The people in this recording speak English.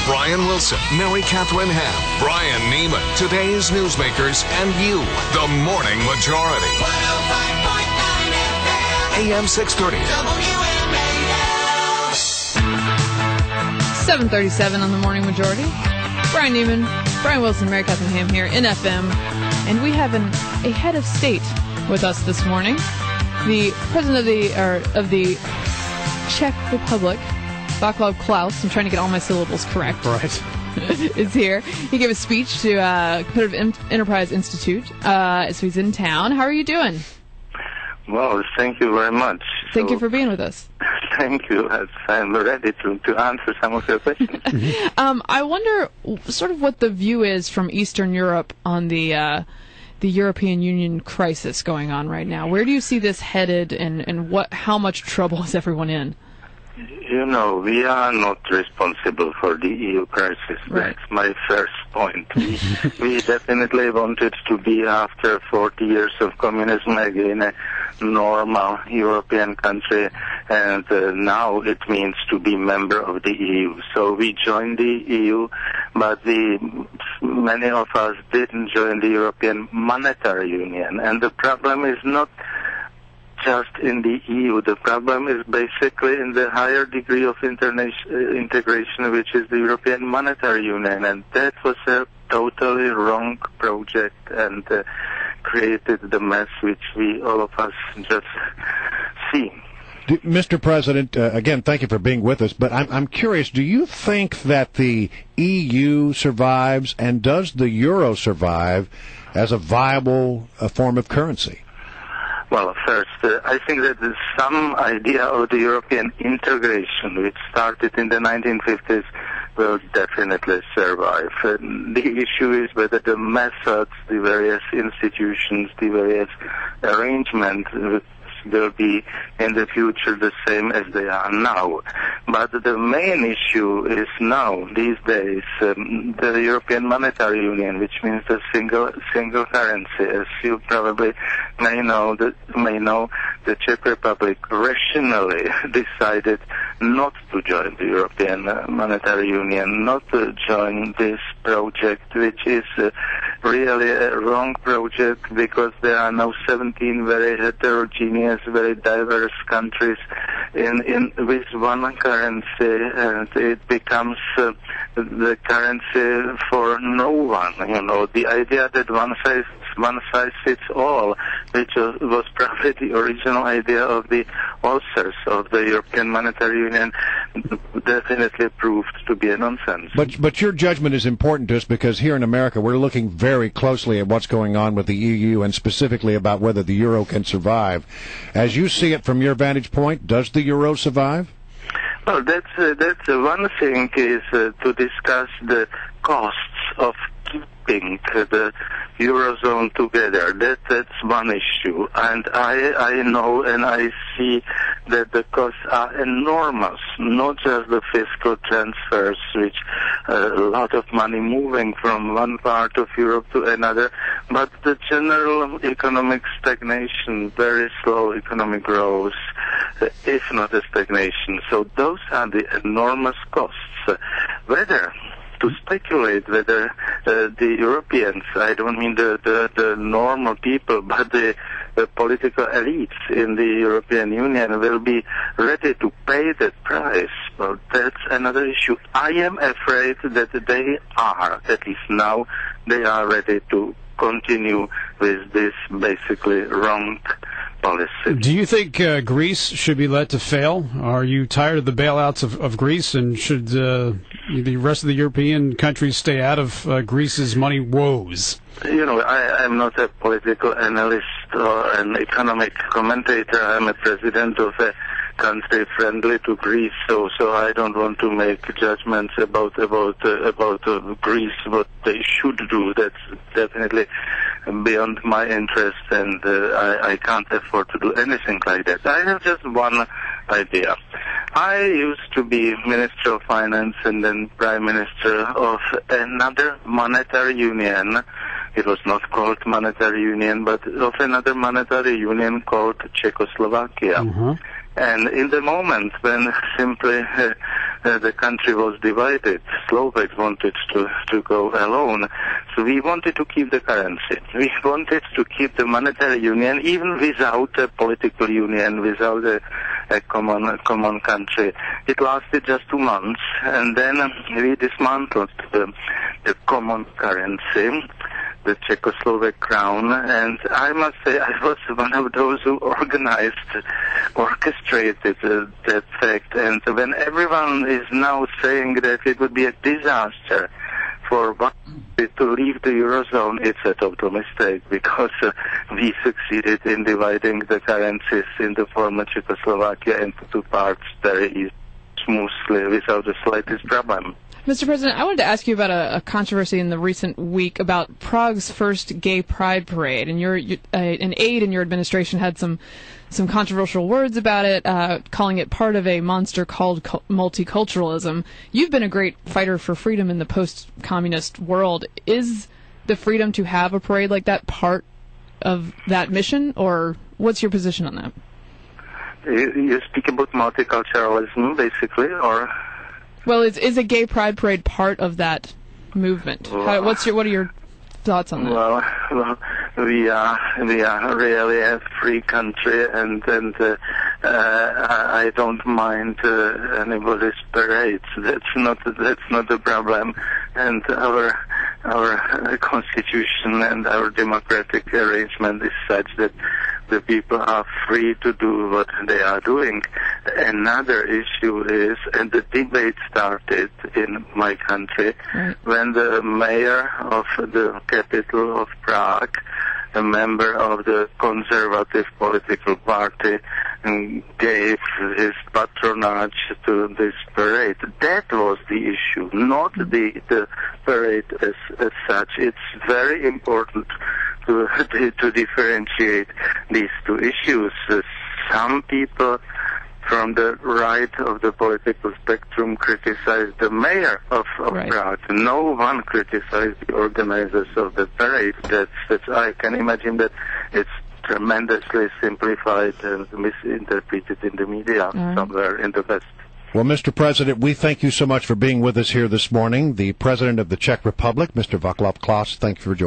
Brian Wilson, Mary Catherine Ham, Brian Neiman, today's newsmakers, and you, the Morning Majority. 105.9 FM. AM 630. WMAL. 7:37 on the Morning Majority. Brian Neiman, Brian Wilson, Mary Catherine Ham here in FM. And we have a head of state with us this morning. The president of the Czech Republic, Vaclav Klaus, I'm trying to get all my syllables correct. Right. Is here. He gave a speech to Competitive Enterprise Institute, so he's in town. How are you doing? Well, thank you very much. Thank you for being with us. Thank you. I'm ready to answer some of your questions. I wonder sort of what the view is from Eastern Europe on the European Union crisis going on right now. Where do you see this headed, and how much trouble is everyone in? You know, we are not responsible for the EU crisis. Right. That's my first point. We definitely wanted to be, after 40 years of communism, again a normal European country, and now it means to be member of the EU. So we joined the EU, but many of us didn't join the European Monetary Union, and the problem is not just in the EU. The problem is basically in the higher degree of integration, which is the European Monetary Union, and that was a totally wrong project and created the mess which all of us just see. Mr. President, again, thank you for being with us, but I'm curious, do you think that the EU survives, and does the euro survive as a viable form of currency? Well, first, I think that some idea of the European integration, which started in the 1950s, will definitely survive. The issue is whether the methods, the various institutions, the various arrangements will be in the future the same as they are now. But the main issue is now, these days, the European Monetary Union, which means the single currency. As you probably may know, the Czech Republic rationally decided not to join the European Monetary Union, not to join this project, which is really a wrong project, because there are now 17 very heterogeneous, very diverse countries with one currency, and it becomes the currency for no one. You know, the idea that one size fits all, which was probably the original idea of the authors of the European Monetary Union, definitely proved to be a nonsense. But your judgment is important to us, because here in America we're looking very closely at what's going on with the EU, and specifically about whether the euro can survive. As you see it from your vantage point, does the euro survive? Well, that's one thing is to discuss the costs of keeping the Eurozone together. That's one issue. And I know and I see that the costs are enormous, not just the fiscal transfers, which a lot of money moving from one part of Europe to another, but the general economic stagnation, very slow economic growth, if not a stagnation. So those are the enormous costs. Whether to speculate whether the Europeans, I don't mean the normal people, but the political elites in the European Union will be ready to pay that price, well, that's another issue. I am afraid that they are, at least now, they are ready to continue with this basically wrong policy. Do you think Greece should be let to fail? Are you tired of the bailouts of Greece, and should the rest of the European countries stay out of Greece's money woes? You know, I'm not a political analyst or an economic commentator. I'm a president of a country friendly to Greece, so I don't want to make judgments about Greece, what they should do. That's definitely beyond my interest, and I can't afford to do anything like that. I have just one idea. I used to be Minister of Finance and then Prime Minister of another monetary union. It was not called monetary union, but of another monetary union called Czechoslovakia. Mm-hmm. And in the moment when simply the country was divided. Slovaks wanted to go alone. So we wanted to keep the currency. We wanted to keep the monetary union, even without a political union, without a common country. It lasted just 2 months, and then we dismantled the common currency, the Czechoslovak crown, and I must say I was one of those who orchestrated that fact. And when everyone is now saying that it would be a disaster for one country to leave the Eurozone, it's a total mistake, because we succeeded in dividing the currencies in the former Czechoslovakia into two parts very smoothly without the slightest problem. Mr. President, I wanted to ask you about a controversy in the recent week about Prague's first gay pride parade, and an aide in your administration had some controversial words about it, calling it part of a monster called multiculturalism. You've been a great fighter for freedom in the post-communist world. Is the freedom to have a parade like that part of that mission, or what's your position on that? You speak about multiculturalism, basically, or? Well, is a gay pride parade part of that movement? Well, what are your thoughts on that? Well, we are really a free country, and I don't mind anybody's parades. That's not the problem, and our constitution and our democratic arrangement is such that the people are free to do what they are doing. Another issue is, and the debate started in my country, when the mayor of the capital of Prague, a member of the conservative political party, gave his patronage to this parade. That was the issue, not the parade as such. It's very important to differentiate these two issues. Some people from the right of the political spectrum criticize the mayor of Prague. No one criticized the organizers of the parade. That's I can imagine that it's tremendously simplified and misinterpreted in the media somewhere in the West. Well, Mr. President, we thank you so much for being with us here this morning. The President of the Czech Republic, Mr. Vaclav Klaus, thank you for joining us.